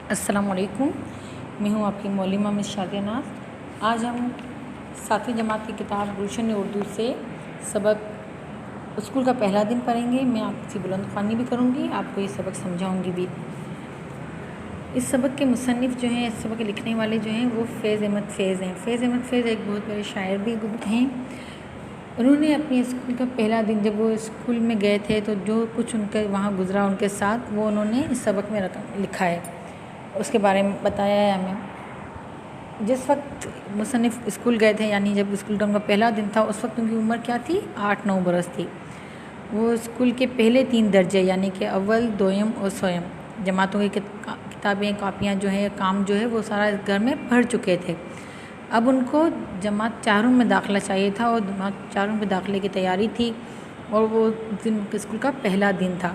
السلام علیکم، میں ہوں آپ کی مولمہ مس شادیہ ناز۔ آج ہم 7ویں جماعت کی کتاب گلشن اردو سے سبق اسکول کا پہلا دن پڑھیں گے۔ میں آپ کی بلند خوانی بھی کروں گی، آپ کو یہ سبق سمجھاؤں گی بھی۔ اس سبق کے مصنف جو ہیں، اس سبق کے لکھنے والے جو ہیں وہ فیض احمد فیض ہیں۔ فیض احمد فیض ایک بہت بڑے شاعر بھی ہیں۔ انہوں نے اپنے اسکول کا پہلا دن جب وہ اسکول میں گئے تھے تو جو کچھ ان کے وہاں گزرا ان کے ساتھ، وہ انہوں نے اس سبق میں لکھا ہے، اس کے بارے میں بتایا ہے ہمیں۔ جس وقت مصنف اسکول گئے تھے، یعنی جب اسکول کا ان کا پہلا دن تھا، اس وقت ان کی عمر کیا تھی؟ 8-9 برس تھی۔ وہ اسکول کے پہلے 3 درجے یعنی کہ اول، دوئم اور سوئم جماعتوں کی کتابیں، کاپیاں جو ہے، کام جو ہے، وہ سارا گھر میں پڑھ چکے تھے۔ اب ان کو جماعت 4 میں داخلہ چاہیے تھا، اور جماعت 4 میں داخلے کی تیاری تھی، اور وہ دن اسکول کا پہلا دن تھا۔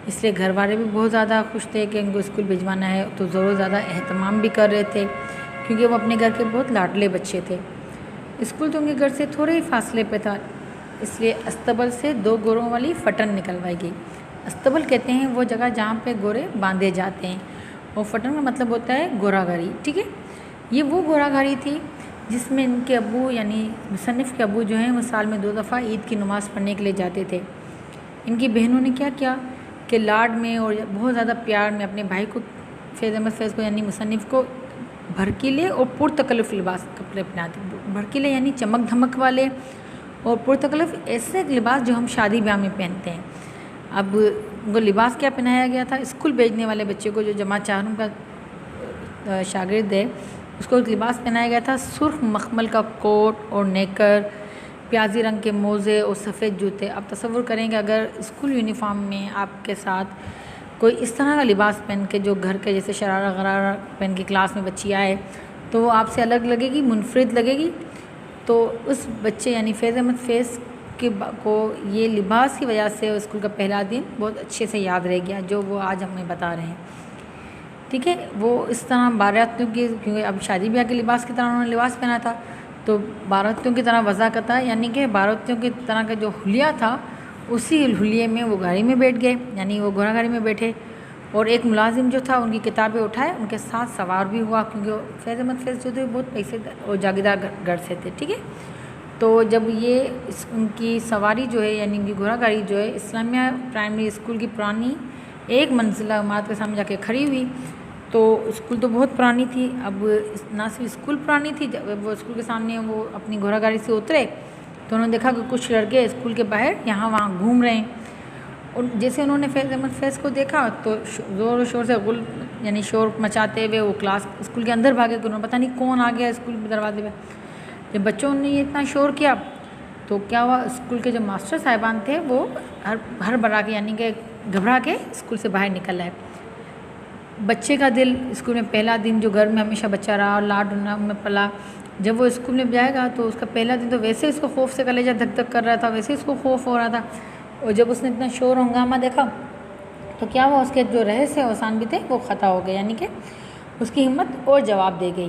اس لیے گھر والے بھی بہت زیادہ خوش تھے کہ ان کو اسکول بھیجوانا ہے، تو زور و زیادہ اہتمام بھی کر رہے تھے، کیونکہ وہ اپنے گھر کے بہت لاڈلے بچے تھے۔ اسکول تو ان کے گھر سے تھوڑے ہی فاصلے پہ تھا، اس لیے استبل سے 2 گوروں والی فٹن نکلوائی گئی۔ استبل کہتے ہیں وہ جگہ جہاں پہ گورے باندھے جاتے ہیں، اور فٹن کا مطلب ہوتا ہے گورا گھری، ٹھیک ہے۔ یہ وہ گورا گھری تھی جس میں ان کے ابو یعنی مصنف کے ابو جو ہیں وہ سال میں 2 دفعہ عید کی نماز پڑھنے کے لیے جاتے تھے۔ ان کی بہنوں نے کیا کیا کہ لاڈ میں اور بہت زیادہ پیار میں اپنے بھائی کو، فیض احمد فیض کو یعنی مصنف کو، بھڑکیلے اور پرتکلف لباس کپڑے پہناتے۔ بھڑکیلے یعنی چمک دھمک والے، اور پرتکلف ایسے لباس جو ہم شادی بیاہ میں پہنتے ہیں۔ اب ان کو لباس کیا پہنایا گیا تھا؟ اسکول بھیجنے والے بچے کو، جو جماعت 4 کا شاگرد ہے، اس کو لباس پہنایا گیا تھا سرخ مخمل کا کوٹ اور نیکر، پیازی رنگ کے موزے اور سفید جوتے۔ اب تصور کریں کہ اگر اسکول یونیفارم میں آپ کے ساتھ کوئی اس طرح کا لباس پہن کے، جو گھر کے جیسے شرارہ غرارہ پہن کے کلاس میں بچی آئے، تو وہ آپ سے الگ لگے گی، منفرد لگے گی۔ تو اس بچے یعنی فیض احمد فیض کو یہ لباس کی وجہ سے اسکول کا پہلا دن بہت اچھے سے یاد رہ گیا، جو وہ آج ہمیں بتا رہے ہیں، ٹھیک ہے۔ وہ اس طرح باراتیوں کی، کیونکہ اب شادی بیاہ کے لباس کی طرح انہوں نے لباس پہنا تھا، تو باراتیوں کی طرح وضاحت ہے، یعنی کہ باراتیوں کی طرح کا جو حلیہ تھا، اسی حلیے میں وہ گاڑی میں بیٹھ گئے، یعنی وہ گھوڑا گاڑی میں بیٹھے، اور ایک ملازم جو تھا ان کی کتابیں اٹھائے، ان کے ساتھ سوار بھی ہوا، کیونکہ فیض احمد فیض جو تھے بہت پیسے اور جاگیردار گھر سے تھے، ٹھیک ہے۔ تو جب یہ ان کی سواری جو ہے، یعنی ان کی گھوڑا گاڑی جو ہے، اسلامیہ پرائمری اسکول کی پرانی 1 منزلہ عمارت کے سامنے جا کے کھڑی ہوئی، تو اسکول تو بہت پرانی تھی۔ اب نہ صرف اسکول پرانی تھی، جب وہ اسکول کے سامنے وہ اپنی گھوڑا گاڑی سے اترے تو انہوں نے دیکھا کہ کچھ لڑکے اسکول کے باہر یہاں وہاں گھوم رہے ہیں، اور جیسے انہوں نے فیض احمد فیض کو دیکھا تو زور و شور سے یعنی شور مچاتے ہوئے وہ اسکول کے اندر بھاگے، کہ انہوں نے پتہ نہیں کون آ گیا اسکول کے دروازے پہ۔ جب بچوں نے یہ اتنا شور کیا تو کیا ہوا، اسکول کے جو ماسٹر صاحبان تھے وہ ہر برا کے یعنی کہ گھبرا کے اسکول سے باہر نکل آئے۔ بچے کا دل اسکول میں پہلا دن، جو گھر میں ہمیشہ بچہ رہا اور لاڈ میں پلا، جب وہ اسکول میں جائے گا تو اس کا پہلا دن تو ویسے اس کو خوف سے کلیجہ دھک دھک کر رہا تھا، ویسے اس کو خوف ہو رہا تھا، اور جب اس نے اتنا شور و ہنگامہ دیکھا تو کیا ہوا، اس کے جو رہس اوسان بھی تھے وہ خطا ہو گئے، یعنی کہ اس کی ہمت اور جواب دے گئی۔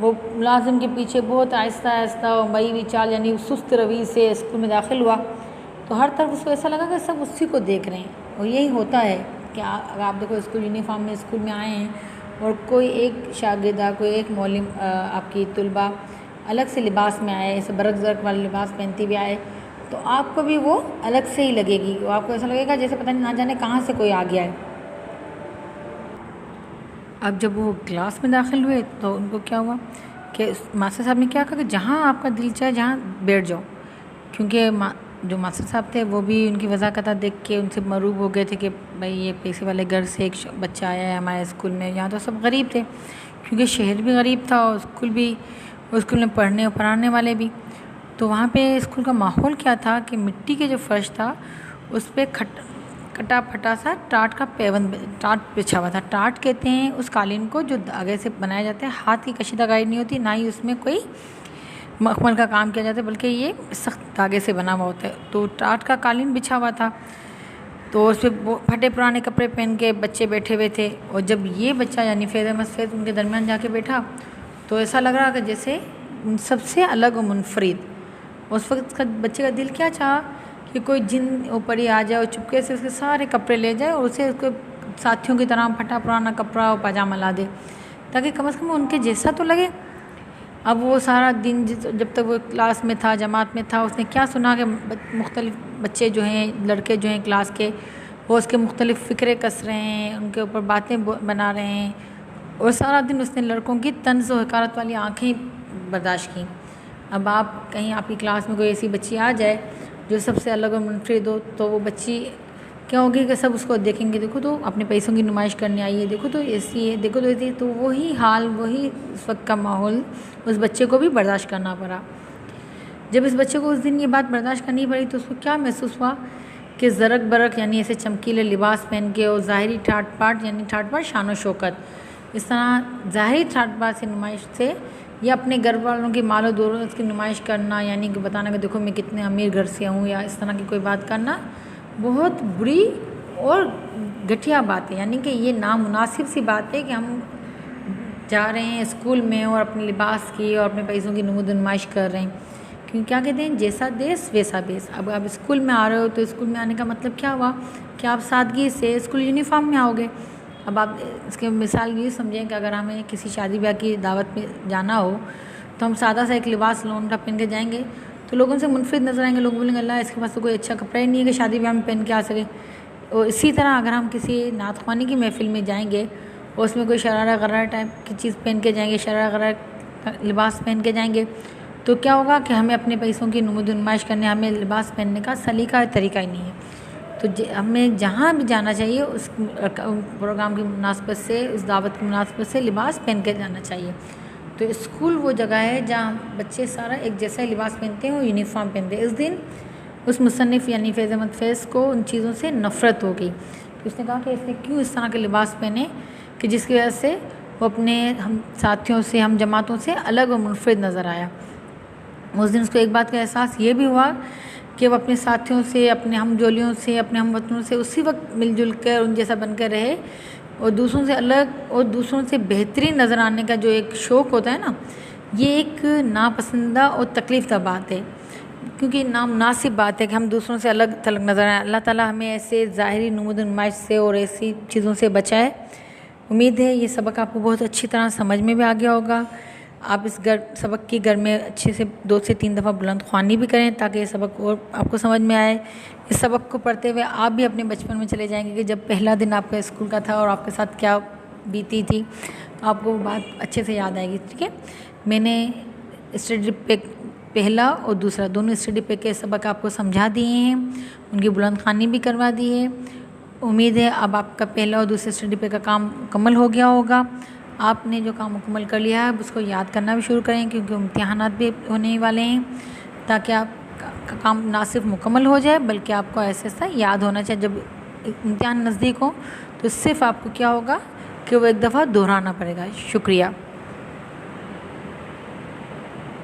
وہ ملازم کے پیچھے بہت آہستہ آہستہ اور مئی ہوئی چال یعنی سست روی سے اسکول میں داخل ہوا، تو ہر طرف اس کو ایسا لگا کہ سب اسی کو دیکھ رہے ہیں، اور یہی ہوتا ہے کہ اگر آپ دیکھو اسکول یونیفارم میں اسکول میں آئے ہیں، اور کوئی ایک شاگردہ، کوئی ایک معلم، آپ کی طلبہ الگ سے لباس میں آئے، ایسے برق زرق والے لباس پہنتی ہوئے آئے، تو آپ کو بھی وہ الگ سے ہی لگے گی، آپ کو ایسا لگے گا جیسے پتہ نہیں نہ جانے کہاں سے کوئی آ گیا ہے۔ اب جب وہ کلاس میں داخل ہوئے تو ان کو کیا ہوا کہ ماسٹر صاحب نے کیا کہا کہ جہاں آپ کا دل چاہے جہاں بیٹھ جاؤ، کیونکہ جو ماسٹر صاحب تھے وہ بھی ان کی وضاحت دیکھ کے ان سے مروب ہو گئے تھے کہ بھائی یہ پیسے والے گھر سے ایک بچہ آیا ہے ہمارے اسکول میں، یہاں تو سب غریب تھے، کیونکہ شہر بھی غریب تھا اور اسکول میں پڑھنے اور پڑھانے والے بھی۔ تو وہاں پہ اسکول کا ماحول کیا تھا کہ مٹی کے جو فرش تھا اس پہ کٹا پھٹا سا ٹاٹ بچھا ہوا تھا۔ ٹاٹ کہتے ہیں اس قالین کو جو دھاگے سے بنایا جاتا ہے، ہاتھ کی کشیدہ کاری نہیں ہوتی، نہ ہی اس میں کوئی مخمل کا کام کیا جاتا ہے، بلکہ یہ سخت دھاگے سے بنا ہوا ہوتا ہے۔ تو ٹاٹ کا قالین بچھا ہوا تھا، تو اس پہ پھٹے پرانے کپڑے پہن کے بچے بیٹھے ہوئے تھے، اور جب یہ بچہ یعنی فیض احمد فیض ان کے درمیان جا کے بیٹھا تو ایسا لگ رہا کہ جیسے سب سے الگ و منفرد۔ اس وقت بچے کا دل کیا چاہا کہ کوئی جن اوپر ہی آ جائے اور چپکے سے اس کے سارے کپڑے لے جائے اور اسے اس کو ساتھیوں کی طرح پھٹا پرانا کپڑا اور پاجامہ لا دے، تاکہ کم از کم ان کے جیسا تو لگے۔ اب وہ سارا دن جب تک وہ کلاس میں تھا، جماعت میں تھا، اس نے کیا سنا کہ مختلف بچے جو ہیں، لڑکے جو ہیں کلاس کے، وہ اس کے مختلف فکرے کس رہے ہیں، ان کے اوپر باتیں بنا رہے ہیں، اور سارا دن اس نے لڑکوں کی طنز و حقارت والی آنکھیں برداشت کیں۔ اب آپ کہیں آپ کی کلاس میں کوئی ایسی بچی آ جائے جو سب سے الگ اور منفرد ہو، تو وہ بچی کیا ہوگی کہ سب اس کو دیکھیں گے، دیکھو تو اپنے پیسوں کی نمائش کرنے آئی ہے، دیکھو تو ایسی ہے، دیکھو تو ایسی ہے۔ تو وہی حال، وہی اس وقت کا ماحول اس بچے کو بھی برداشت کرنا پڑا۔ جب اس بچے کو اس دن یہ بات برداشت کرنی پڑی تو اس کو کیا محسوس ہوا کہ زرق برق یعنی ایسے چمکیلے لباس پہن کے، اور ظاہری ٹھاٹ پاٹ یعنی ٹھاٹ پاٹ شان و شوکت، اس طرح ظاہری ٹھاٹ پاٹ سے نمائش سے، یا اپنے گھر والوں کی مال و دولت کی نمائش کرنا، یعنی کہ بتانا کہ دیکھو میں کتنے امیر گھر سے ہوں، یا اس طرح کی کوئی بات کرنا، بہت بری اور گھٹیا بات ہے۔ یعنی کہ یہ نامناسب سی بات ہے کہ ہم جا رہے ہیں اسکول میں اور اپنے لباس کی اور اپنے پیسوں کی نمود و نمائش کر رہے ہیں، کیوں کیا کہتے ہیں، جیسا دیس ویسا بیس۔ اب آپ اسکول میں آ رہے ہو تو اسکول میں آنے کا مطلب کیا ہوا کہ آپ سادگی سے اسکول یونیفارم میں آؤ گے۔ اب آپ اس کے مثال یہ سمجھیں کہ اگر ہمیں کسی شادی بیاہ کی دعوت میں جانا ہو تو ہم سادہ سا ایک لباس لونڈا پہن کے جائیں گے تو لوگوں سے منفرد نظر آئیں گے، لوگ بولیں گے اللہ اس کے پاس تو کوئی اچھا کپڑا ہی نہیں ہے کہ شادی بیاہ میں پہن کے آ سکے۔ اور اسی طرح اگر ہم کسی نعت خوانی کی محفل میں جائیں گے اور اس میں کوئی شرارہ غرارہ ٹائپ کی چیز پہن کے جائیں گے، شرارہ غرارہ لباس پہن کے جائیں گے، تو کیا ہوگا کہ ہمیں اپنے پیسوں کی نمود و نمائش کرنے، ہمیں لباس پہننے کا سلیقہ طریقہ ہی نہیں ہے۔ تو ہمیں جہاں بھی جانا چاہیے اس پروگرام کی مناسبت سے، اس دعوت کی مناسبت سے لباس پہن کے جانا چاہیے۔ تو اسکول وہ جگہ ہے جہاں بچے سارا ایک جیسا لباس پہنتے ہیں اور یونیفارم پہنتے ہیں۔ اس دن اس مصنف یعنی فیض احمد فیض کو ان چیزوں سے نفرت ہو گئی۔ اس نے کہا کہ اس نے کیوں اس طرح کے لباس پہنے کہ جس کی وجہ سے وہ اپنے ہم ساتھیوں سے، ہم جماعتوں سے الگ اور منفرد نظر آیا۔ اس دن اس کو ایک بات کا احساس یہ بھی ہوا کہ وہ اپنے ساتھیوں سے، اپنے ہم جولیوں سے، اپنے ہم وطنوں سے اسی وقت مل جل کر ان جیسا بن کر رہے، اور دوسروں سے الگ اور دوسروں سے بہترین نظر آنے کا جو ایک شوق ہوتا ہے نا، یہ ایک ناپسندہ اور تکلیف دہ بات ہے، کیونکہ نامناسب بات ہے کہ ہم دوسروں سے الگ تھلگ نظر آئیں۔ اللہ تعالیٰ ہمیں ایسے ظاہری نمود و نمائش سے اور ایسی چیزوں سے بچائے۔ امید ہے یہ سبق آپ کو بہت اچھی طرح سمجھ میں بھی آ گیا ہوگا۔ آپ اس سبق کی گھر میں اچھے سے 2 سے 3 دفعہ بلند خوانی بھی کریں تاکہ یہ سبق اور آپ کو سمجھ میں آئے۔ اس سبق کو پڑھتے ہوئے آپ بھی اپنے بچپن میں چلے جائیں گے کہ جب پہلا دن آپ کا اسکول کا تھا اور آپ کے ساتھ کیا بیتی تھی، آپ کو وہ بات اچھے سے یاد آئے گی۔ ٹھیک ہے، میں نے اسٹڈی پیک پہلا اور دوسرا دونوں اسٹڈی پیک کے سبق آپ کو سمجھا دیے ہیں، ان کی بلند خوانی بھی کروا دی ہے۔ امید ہے اب آپ کا پہلا اور دوسرے اسٹڈی پیک کا کام مکمل ہو گیا ہوگا۔ آپ نے جو کام مکمل کر لیا ہے اب اس کو یاد کرنا بھی شروع کریں، کیونکہ امتحانات بھی ہونے والے ہیں، تاکہ آپ کا کام نہ صرف مکمل ہو جائے بلکہ آپ کو ایسا ایسا یاد ہونا چاہیے۔ جب امتحان نزدیک ہو تو صرف آپ کو کیا ہوگا کہ وہ ایک دفعہ دہرانا پڑے گا۔ شکریہ۔